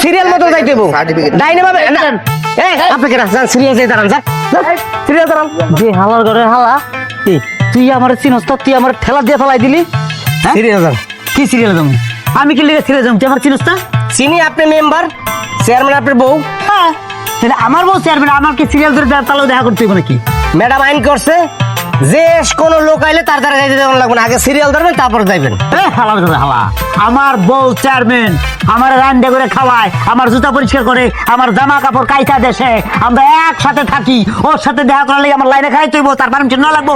Serial মতো যাইতে হইব ডাইনে ভাবে আপনি কেন সিরিয়াল যাই দাঁড়ান সিরিয়াল দাঁড়ান যে হালার ঘরে হালা তুই আমার চিনস তো তুই আমার ঠেলা দিয়ে ফেলাই দিলি সিরিয়াল দাঁড়ান কি সিরিয়াল যাবো আমি কি লিখে সিরিয়াল যাবো তুই আমার চিনস না চিনি আপনি মেম্বার চেয়ারম্যান আপনার বউ তাহলে আমার বউ চেয়ারম্যান আমার কি সিরিয়াল ধরে তাহলে দেখা করতে হবে নাকি ম্যাডাম আইন করছে যে কোনো লোক আইলে তার দ্বারা যাইতে দেওয়া লাগবে না আগে সিরিয়াল ধরবেন তারপর যাইবেন হালার ঘরে হালা আমার বউ চেয়ারম্যান আমার রান্না করে খাওয়ায় আমার জুতা পরিষ্কার করে আমার জামা কাপড় কাইটা দেশে আমরা একসাথে থাকি ওর সাথে দেখা করার লাগে আমার লাইনে খাই তুইব তার পারমিশন না লাগবো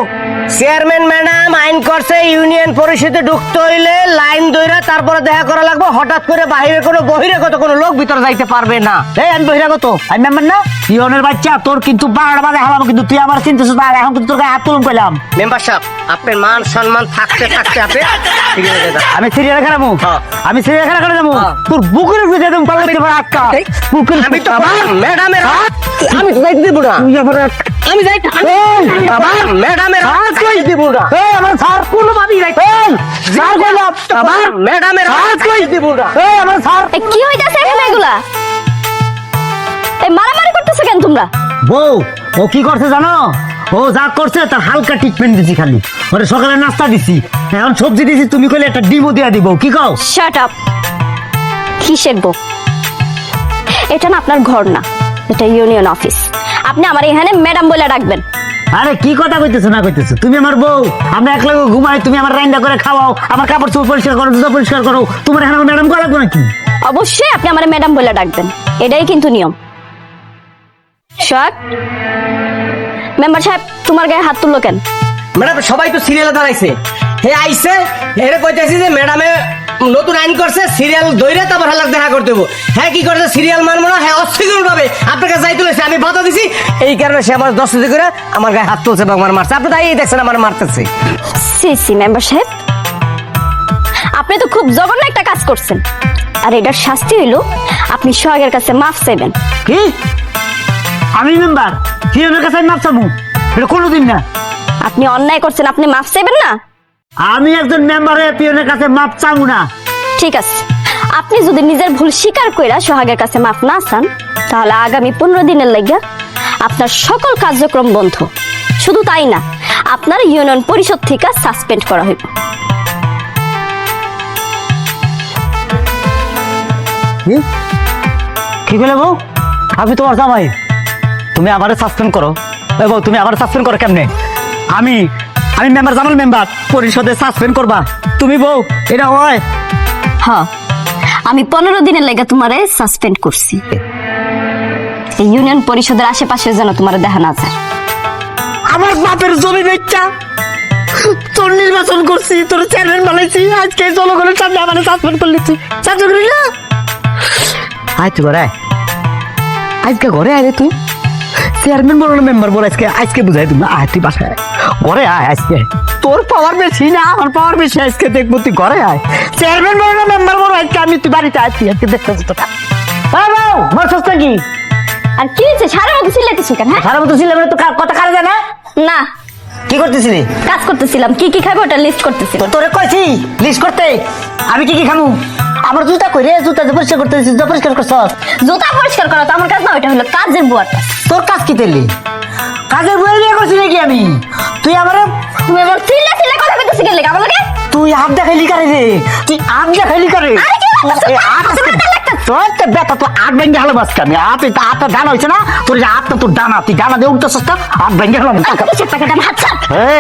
চেয়ারম্যান ম্যাডাম আইন করছে ইউনিয়ন পরিষদে ঢুকতে হইলে লাইন দইরা তারপরে দেখা করা লাগবে হঠাৎ করে বাইরে কোনো বহিরাগত কোনো লোক ভিতরে যাইতে পারবে না এই আমি বহিরাগত আমি মেম্বার না ইউনের বাচ্চা তোর কিন্তু 12টা বাজে হালাম কিন্তু তুই আমার চিনতেছিস না এখন কিন্তু তোর গায়ে হাত তুলুম কইলাম মেম্বার সাহেব আপনার মান সম্মান থাকতে থাকতে আপনি ঠিক আছে দাদা আমি সিরিয়াল খেলামু আমি সিরিয়াল খেলা করে যাবো তোর বুকের উপরে যেতাম পাল্লাতে পারে আটকা বুকের আমি তো ম্যাডামের আমি তো যাইতে দেব না তুই আমার আমি যাই বাবা ম্যাডামের হাত কই দিব না এই আমার স্যার কোন ভাবি রাখ এই স্যার কইলাম বাবা ম্যাডামের হাত কই দিব না এই আমার স্যার কি হইতাছে এখানে এগুলা এই মারামারি করতেছ কেন তোমরা বউ ও কি করছে জানো ও যা করছে তার হালকা ট্রিটমেন্ট দিছি খালি ওরে সকালে নাস্তা দিছি এখন সবজি দিছি তুমি কইলে একটা ডিমও দিয়া দিব কি কও শাট আপ কিসের বউ এটা না আপনার ঘর না এটা ইউনিয়ন অফিস আপনি আমার এখানে ম্যাডাম বলে ডাকবেন আরে কি কথা কইতেছো না কইতেছো তুমি আমার বউ আমরা একলাগে ঘুমাই তুমি আমার রান্না করে খাওয়াও আমার কাপড় চোপড় পরিষ্কার করো জুতা পরিষ্কার করো তোমার এখানে ম্যাডাম করা লাগবে নাকি অবশ্যই আপনি আমার ম্যাডাম বলে ডাকবেন এটাই কিন্তু নিয়ম শট মেম্বার সাহেব তোমার গায়ে হাত তুললো কেন ম্যাডাম সবাই তো সিরিয়ালে দাঁড়াইছে হে আইছে এরে কইতাছি যে ম্যাডামে নতুন আইন করছে সিরিয়াল দইরা তারপর হালাক দেখা করতে হবে হ্যাঁ কি করছে সিরিয়াল মানবো না হ্যাঁ অস্থির ভাবে আপনার কাছে যাইতে হয়েছে আমি বাধা দিছি এই কারণে সে আমার 10 করে আমার গায়ে হাত তুলছে এবং আমার মারছে আপনি তাই দেখছেন আমার মারতেছে সি সি মেম্বার সাহেব আপনি তো খুব জঘন্য একটা কাজ করছেন আর এটার শাস্তি হইলো আপনি সোহাগের কাছে মাফ চাইবেন কি আমি মেম্বার কি ওর কাছে মাপ চাবো এটা কোনোদিন না আপনি অন্যায় করছেন আপনি মাফ চাইবেন না আমি একজন মেম্বার হয়ে পিয়নের কাছে মাপ চাবো না ঠিক আছে আপনি যদি নিজের ভুল স্বীকার কইরা সোহাগের কাছে মাফ না চান তাহলে আগামী 15 দিনের লাগিয়া আপনার সকল কার্যক্রম বন্ধ শুধু তাই না আপনার ইউনিয়ন পরিষদ থেকে সাসপেন্ড করা হইব কি বলে বউ আমি তোমার জামাই তুমি আমারে সাসপেন্ড করো এ বউ তুমি আমারে সাসপেন্ড করো কেমনে আমি আমি মেম্বার জামাল মেম্বার পরিষদে সাসপেন্ড করবা তুমি বউ এটা হয় হ্যাঁ আমি 15 দিনের লাগা তোমারে সাসপেন্ড করছি এই ইউনিয়ন পরিষদের আশেপাশে যেন তোমারে দেখা না যায় আমার বাপের জমি বেচা তোর নির্বাচন করছি তোর চেয়ারম্যান বানাইছি আজকে জনগণের সামনে আমারে সাসপেন্ড করলিছি চাকরি করি না আয় তুই ঘরে আজকে ঘরে আয় রে তুই চেয়ারম্যান বলো না মেম্বার বলো আজকে আজকে বুঝাই তুমি আয় তুই বাসায় ঘরে আয় আজকে তোর পাওয়ার বেশি না আমার পাওয়ার বেশি আজকে দেখবো তুই ঘরে আয় চেয়ারম্যান বলো না মেম্বার বলো আজকে আমি তুই বাড়িতে আছি আজকে দেখতে তোটা মাসটা কি আর কি হয়েছে সারা মতো চিল্লাইতেছো কেন হ্যাঁ সারা মতো ছিল তো কথা কারে জানা না কি করতেছিলি কাজ করতেছিলাম কি কি খাবো ওটা লিস্ট করতেছিলাম তোরে কইছি লিস্ট করতে আমি কি কি খামু আমার জুতা কই রে জুতা যে পরিষ্কার করতেছিস জুতা পরিষ্কার করছস জুতা পরিষ্কার করা তো আমার কাজ না ওটা হলো কাজের বুয়াটা তোর কাজ কি তেলি কাজের বই নিয়ে করছিস নাকি আমি তুই আমারে তুমি এবার চিল্লা চিল্লা কথা কইতেছিস কেন লাগা আমাকে তুই হাত দেখাইলি কারে রে তুই হাত দেখাইলি কারে আরে কি লাগতাছে তোর তো বেটা তো হাত ভেঙে হলো মাঝখানে আমি হাত হাতটা ডানা হয়েছে না তোর যে হাতটা তোর ডানা তুই ডানা দিয়ে উঠতেছিস না হাত ভেঙে হলো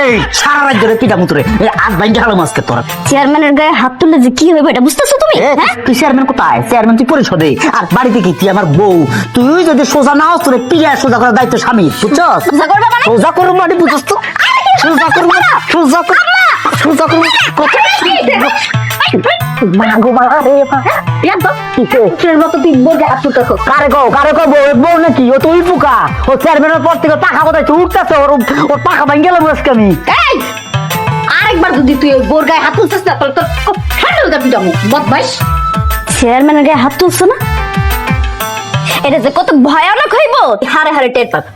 এই সারা রাত ধরে পিঠা মুতরে এই হাত ভেঙে হলো মাঝকে তোর চেয়ারম্যানের গায়ে হাত তুললে যে কি হবে এটা বুঝতেছো তুমি হ্যাঁ তুই চেয়ারম্যান কোথায় চেয়ারম্যান তুই পরিষদে আর বাড়িতে কি তুই আমার বউ তুই যদি সোজা না হস তোর পিয়া সোজা করার দায়িত্ব স্বামী বুঝছস সোজা করবে মানে সোজা করবো মানে বুঝছস তো সোজা করবো সোজা করবো সোজা করবো মাগো মা রে মা একদম কিসের মতো তুই বলকে হাত তুলতেছ কারে কো বউ নাকি ও তুই পোকা ও চেয়ারম্যানের পর থেকে টাকা কোথায় উঠতেছে ওর টাকা ভাঙ গেলাম আজকে আমি এই আরেকবার যদি তুই ওই বোর গায়ে হাত তুলছিস না তাহলে তোর হ্যান্ডেল দাবি দামু বদমাইশ চেয়ারম্যানের গায়ে হাত তুলছ না এটা যে কত ভয়ানক হইব হারে হারে টের পাবে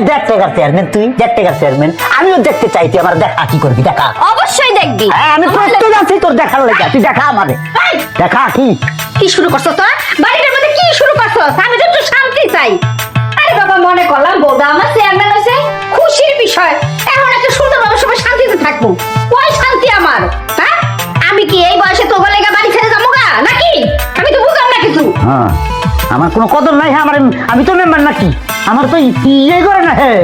দেখতে গেছে চেয়ারম্যান তুই দেখতে গেছে চেয়ারম্যান আমিও দেখতে চাই তুই আমার দেখা কি করবি দেখা অবশ্যই দেখবি আমি প্রস্তুত আছি তোর দেখার লেগে তুই দেখা আমারে দেখা কি কি শুরু করছ তোর বাড়িটার মধ্যে কি শুরু করছস, আমি তো একটু শান্তি চাই। আরে বাবা, মনে করলাম বউটা আমার চেয়ারম্যান হয়েছে, খুশির বিষয়। এখন একটা সুন্দরভাবে সবাই শান্তিতে থাকবো। কই শান্তি আমার? হ্যাঁ, আমি কি এই বয়সে তোর লেগা বাড়ি ছেড়ে যাবো গা নাকি? আমি তো বুঝলাম না কিছু। হ্যাঁ, আমার কোনো কদর নাই। হ্যাঁ, আমি তো মেম্বার নাকি? আমার তো ইয়ে করে না। হ্যাঁ,